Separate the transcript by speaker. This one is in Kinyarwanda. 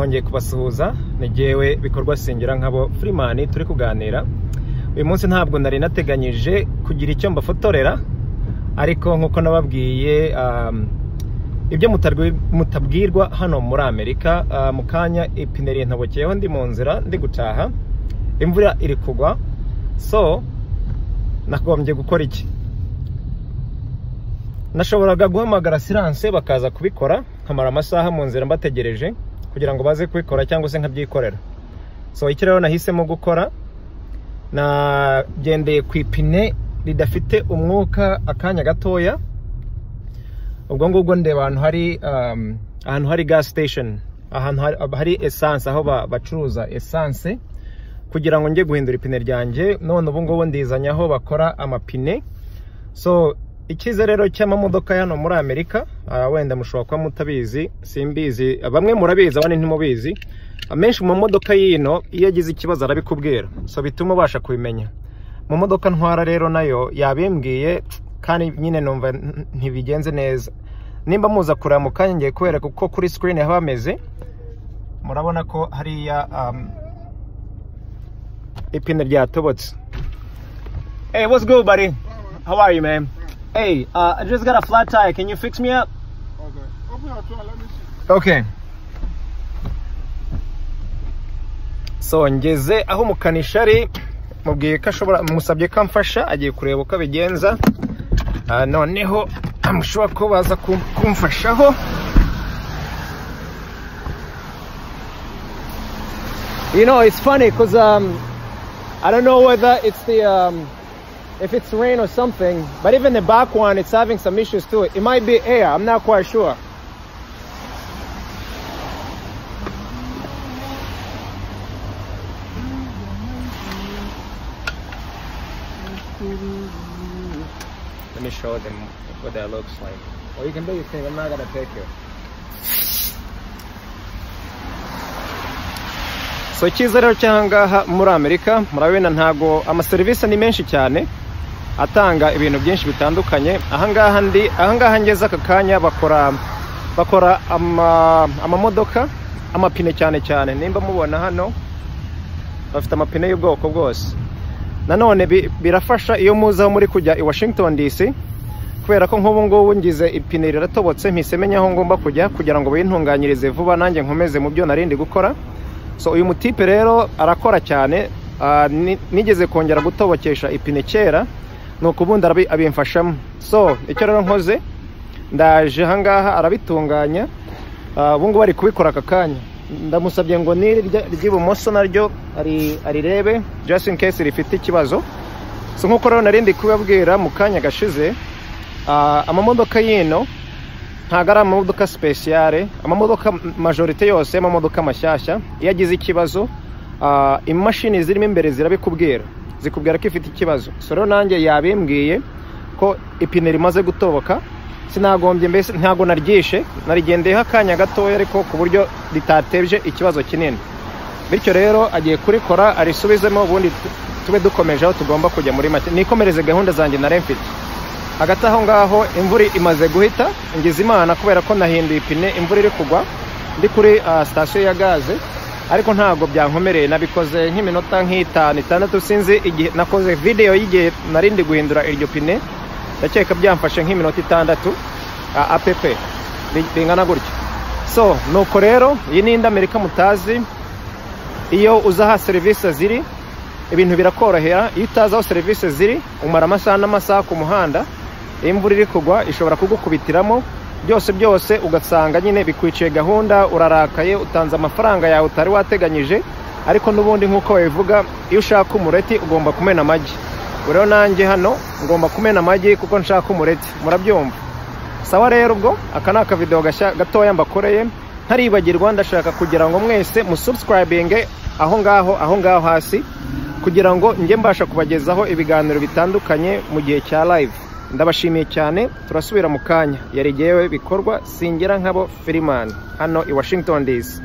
Speaker 1: nongeye kubasuhuza nigewe bikorwa singira nkabo Freeman turi kuganira. Uyu munsi ntabwo nari nateganyije kugira icyo mbafotorera, ariko nkuko nababwiye ibyo mutabwirwa hano muri Amerika. Mu kanya ipine rintobokeyeho ndi mu nzira ndi gutaha, imvura iri kugwa, so nagombye gukora iki? Nashoboraga guhamagara silence bakaza kubikora, nkamara amasaha mu nzira mbategereje kugira ngo baze kubikora cyangwa se nkabyikorera. So iki rero nahisemo gukora, nagendeye ku ipine ridafite umwuka akanya gatoya. Ubwo ngubwo ndeba ahantu hari gas station, ahantu hari essence, aho bacuruza essence, kugira ngo nge guhindura ipine ryanjye. None ubu ngubu ndizanyaho bakora amapine. So ikize rero cy'amamodoka hano muri Amerika, wenda mushobora kuba mutabizi, simbizi, bamwe murabizi abandi ntimubizi. Amenshi mu modoka yino iyo agize ikibazo arabikubwira, so bituma ubasha kubimenya. Mu modoka ntwara rero nayo yabimbwiye, kandi nyine numva ntibigenze neza. Nimba muza kureba mu kanya ngiye kubereka uko kuri screen aho hameze. Murabona ko hariya ipine ryatobotse. Hey, what's good, buddy? How are you, man? Hey, I just got a flat tire. Can you fix me up?
Speaker 2: Okay. Open your trunk, let me see.
Speaker 1: Okay. So ngeze aho mukanisha ari, mubwiye ko ashobora, musabye ko amfasha, agiye kureba uko bigenza. Noneho amushobora ko baza kumfashaho. You know, it's funny because I don't know whether it's the if it's rain or something, but even the back one, it's having some issues too. It might be air, I'm not quite sure. Let me show them what that looks like. Or you can do your thing, I'm not gonna take you. So ikiza rero cyangwa muri Amerika, murabona ntago amaserivisi ni menshi cyane, atanga ibintu byinshi bitandukanye. Ahangaha ngeze aka kanya bakora amamodoka, amapine cyane. Nimba mubona hano bafite amapine y'ubwoko bwose. Nanone birafasha iyo muza muri kujya i Washington DC, kubera ko nk'ubu ngubu ngize ipine riratobotse, mpisemenya aho ngomba kujya kugira ngo bintunganyirize vuba nanjye nkomeze mu byo narindi gukora. So uyu mutipe rero arakora cyane. Nigeze kongera gutobokesha ipine kera, nuko ubundi abimfashamo. So icyo rero nkoze, ndaje ahangaha arabitunganya. Ubu ngubu bari kubikora aka kanya. Ndamusabye ngo niri ry'ibumoso naryo arirebe just in case rifite ikibazo. So nkuko rero narindi kubabwira mu kanya gashize, amamodoka yino ntago ari amamodoka speciale. Amamodoka majorite yose amamodoka mashyashya iyo agize ikibazo, imashini zirimo imbere zirabikubwira, zikubwira ko ifite ikibazo. So rero nanjye yabimbwiye ko ipine rimaze gutoboka. Sinagombye, mbese ntago naryishe, narigendeyeho akanya gatoya ariko ku buryo ritatebye ikibazo kinini. Bityo rero agiye kurikora arisubizemo, ubundi tube dukomeje aho tugomba kujya muri make. Nikomereze gahunda zanjye nari mfite. Hagati aho ngaho imvura imaze guhita, ngize Imana kubera ko nahinduye ipine, imvura iri kugwa. Ndi kuri station ya gaze, ariko ntago byankomereye, nabikoze nk'iminota nk'itanu sinzi igihe nakoze video y'igihe narindi guhindura iryo pine. Ndakeka byamfashe nk'iminota 6 app bingana gutyo. So nuko rero iyi ni Amerika mutazi. Iyo uzaha service ziri, ibintu birakorohera. Iyo utazaho service ziri, umara amasaha n'amasaha ku muhanda, imvura iri kugwa ishobora kugukubitiramo byose ugasanga nyine bikwiciye gahunda, urarakaye, utanze amafaranga yawe utari wateganyije. Ariko nubundi nkuko babivuga, iyo ushaka umureti ugomba kumena amagi. Rero nanjye hano ngomba kumena amagi kuko nshaka umureti, murabyumva. Sawa rero ubwo aka naka video gatoya mbakoreye. Ntaribagirwa, ndashaka kugira ngo mwese musubscribinge aho ngaho hasi, kugira ngo njye mbasha kubagezaho ibiganiro bitandukanye mu gihe cya live. Ndabashimiye cyane, turasubira mu kanya. Yarigewe bikorwa singira nkabo Freeman hano i Washington DC.